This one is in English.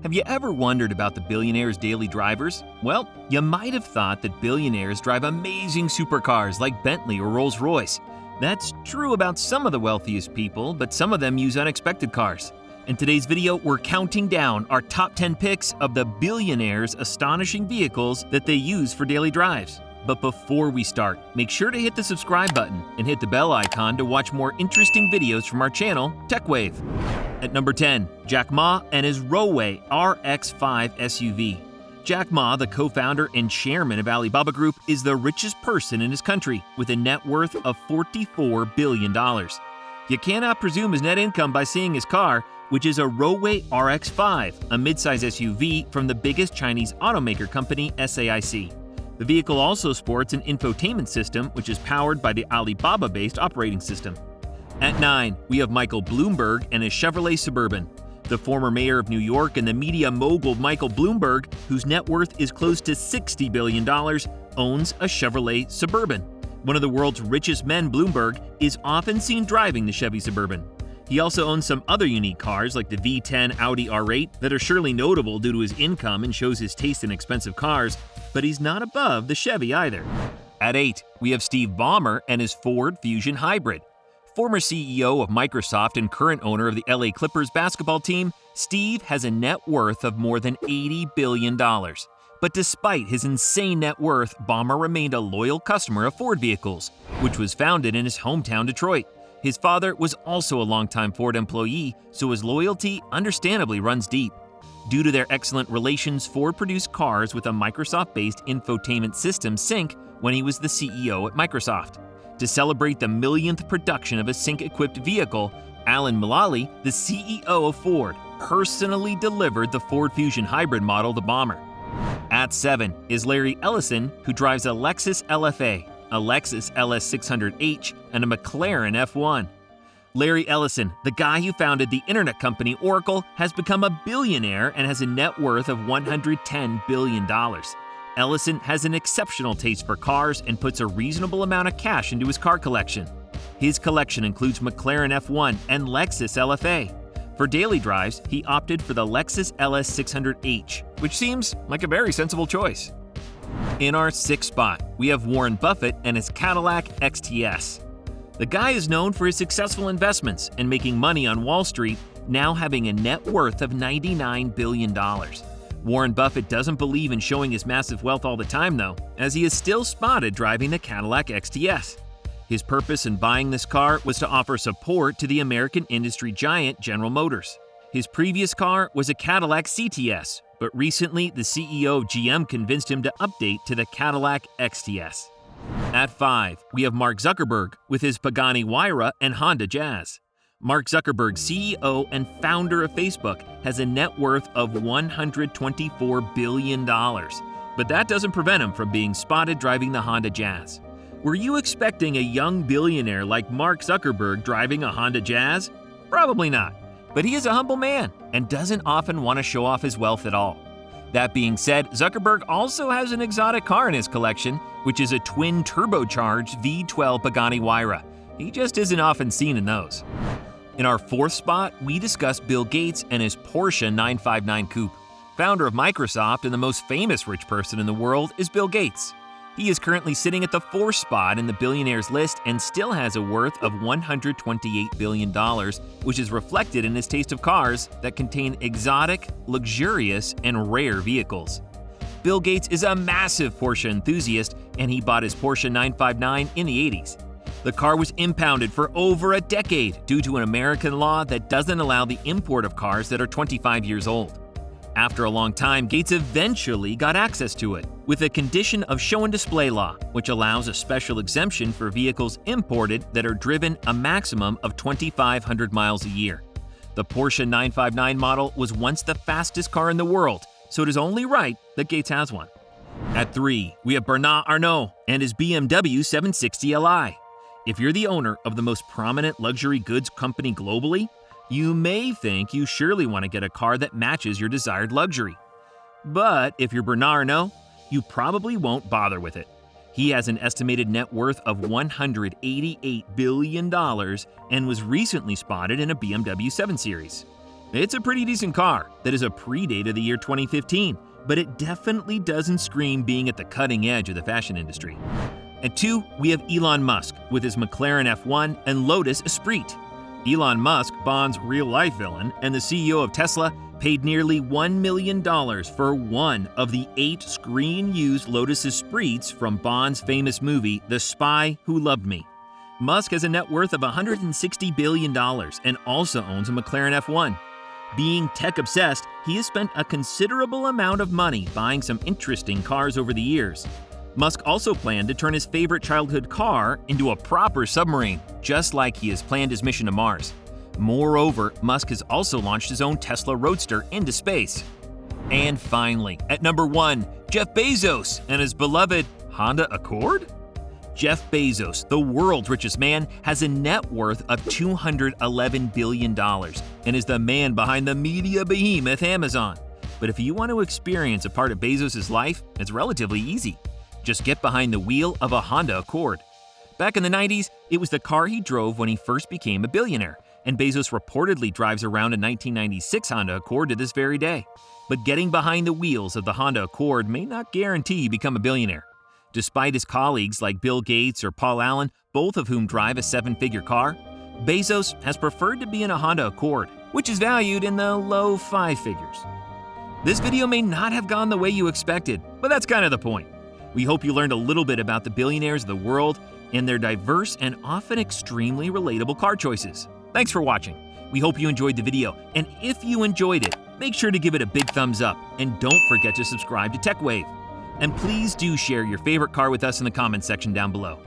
Have you ever wondered about the billionaires' daily drivers? Well, you might have thought that billionaires drive amazing supercars like Bentley or Rolls Royce. That's true about some of the wealthiest people, but some of them use unexpected cars. In today's video, we're counting down our top 10 picks of the billionaires' astonishing vehicles that they use for daily drives. But before we start, make sure to hit the subscribe button and hit the bell icon to watch more interesting videos from our channel, TechWave. At number 10, Jack Ma and his Roewe RX5 SUV. Jack Ma, the co-founder and chairman of Alibaba Group, is the richest person in his country with a net worth of $44 billion. You cannot presume his net income by seeing his car, which is a Roewe RX5, a midsize SUV from the biggest Chinese automaker company, SAIC. The vehicle also sports an infotainment system which is powered by the Alibaba-based operating system. At 9, we have Michael Bloomberg and his Chevrolet Suburban. The former mayor of New York and the media mogul Michael Bloomberg, whose net worth is close to $60 billion, owns a Chevrolet Suburban. One of the world's richest men, Bloomberg, is often seen driving the Chevy Suburban. He also owns some other unique cars like the V10 Audi R8 that are surely notable due to his income and shows his taste in expensive cars, but he's not above the Chevy either. At 8, we have Steve Ballmer and his Ford Fusion Hybrid. Former CEO of Microsoft and current owner of the LA Clippers basketball team, Steve has a net worth of more than $80 billion. But despite his insane net worth, Ballmer remained a loyal customer of Ford vehicles, which was founded in his hometown Detroit. His father was also a longtime Ford employee, so his loyalty understandably runs deep. Due to their excellent relations, Ford produced cars with a Microsoft-based infotainment system, Sync, when he was the CEO at Microsoft. To celebrate the millionth production of a Sync-equipped vehicle, Alan Mulally, the CEO of Ford, personally delivered the Ford Fusion Hybrid model to Ballmer. At 7 is Larry Ellison, who drives a Lexus LFA, a Lexus LS600H, and a McLaren F1. Larry Ellison, the guy who founded the internet company Oracle, has become a billionaire and has a net worth of $110 billion. Ellison has an exceptional taste for cars and puts a reasonable amount of cash into his car collection. His collection includes McLaren F1 and Lexus LFA. For daily drives, he opted for the Lexus LS600H, which seems like a very sensible choice. In our 6th spot, we have Warren Buffett and his Cadillac XTS. The guy is known for his successful investments and making money on Wall Street, now having a net worth of $99 billion. Warren Buffett doesn't believe in showing his massive wealth all the time, though, as he is still spotted driving the Cadillac XTS. His purpose in buying this car was to offer support to the American industry giant General Motors. His previous car was a Cadillac CTS, but recently the CEO of GM convinced him to update to the Cadillac XTS. At 5, we have Mark Zuckerberg with his Pagani Huayra and Honda Jazz. Mark Zuckerberg, CEO and founder of Facebook, has a net worth of $124 billion. But that doesn't prevent him from being spotted driving the Honda Jazz. Were you expecting a young billionaire like Mark Zuckerberg driving a Honda Jazz? Probably not. But he is a humble man and doesn't often want to show off his wealth at all. That being said, Zuckerberg also has an exotic car in his collection, which is a twin turbocharged V12 Pagani Huayra. He just isn't often seen in those. In our 4th spot, we discuss Bill Gates and his Porsche 959 Coupe. Founder of Microsoft and the most famous rich person in the world is Bill Gates. He is currently sitting at the 4th spot in the billionaires list and still has a worth of $128 billion, which is reflected in his taste of cars that contain exotic, luxurious, and rare vehicles. Bill Gates is a massive Porsche enthusiast, and he bought his Porsche 959 in the 80s. The car was impounded for over a decade due to an American law that doesn't allow the import of cars that are 25 years old. After a long time, Gates eventually got access to it, with a condition of show and display law, which allows a special exemption for vehicles imported that are driven a maximum of 2,500 miles a year. The Porsche 959 model was once the fastest car in the world, so it is only right that Gates has one. At 3, we have Bernard Arnault and his BMW 760 Li. If you're the owner of the most prominent luxury goods company globally, you may think you surely want to get a car that matches your desired luxury. But if you're Bernard Arnault, you probably won't bother with it. He has an estimated net worth of $188 billion and was recently spotted in a BMW 7 Series. It's a pretty decent car that is a predate of the year 2015, but it definitely doesn't scream being at the cutting edge of the fashion industry. At 2, we have Elon Musk with his McLaren F1 and Lotus Esprit. Elon Musk, Bond's real-life villain and the CEO of Tesla, paid nearly $1 million for one of the 8 screen-used Lotus Esprits from Bond's famous movie, The Spy Who Loved Me. Musk has a net worth of $160 billion and also owns a McLaren F1. Being tech-obsessed, he has spent a considerable amount of money buying some interesting cars over the years. Musk also planned to turn his favorite childhood car into a proper submarine, just like he has planned his mission to Mars. Moreover, Musk has also launched his own Tesla Roadster into space. And finally, at number 1, Jeff Bezos and his beloved Honda Accord? Jeff Bezos, the world's richest man, has a net worth of $211 billion and is the man behind the media behemoth Amazon. But if you want to experience a part of Bezos' life, it's relatively easy. Just get behind the wheel of a Honda Accord. Back in the 90s, it was the car he drove when he first became a billionaire, and Bezos reportedly drives around a 1996 Honda Accord to this very day. But getting behind the wheels of the Honda Accord may not guarantee you become a billionaire. Despite his colleagues like Bill Gates or Paul Allen, both of whom drive a 7-figure car, Bezos has preferred to be in a Honda Accord, which is valued in the low 5 figures. This video may not have gone the way you expected, but that's kind of the point. We hope you learned a little bit about the billionaires of the world and their diverse and often extremely relatable car choices. Thanks for watching. We hope you enjoyed the video, and if you enjoyed it, make sure to give it a big thumbs up and don't forget to subscribe to TechWave. And please do share your favorite car with us in the comments section down below.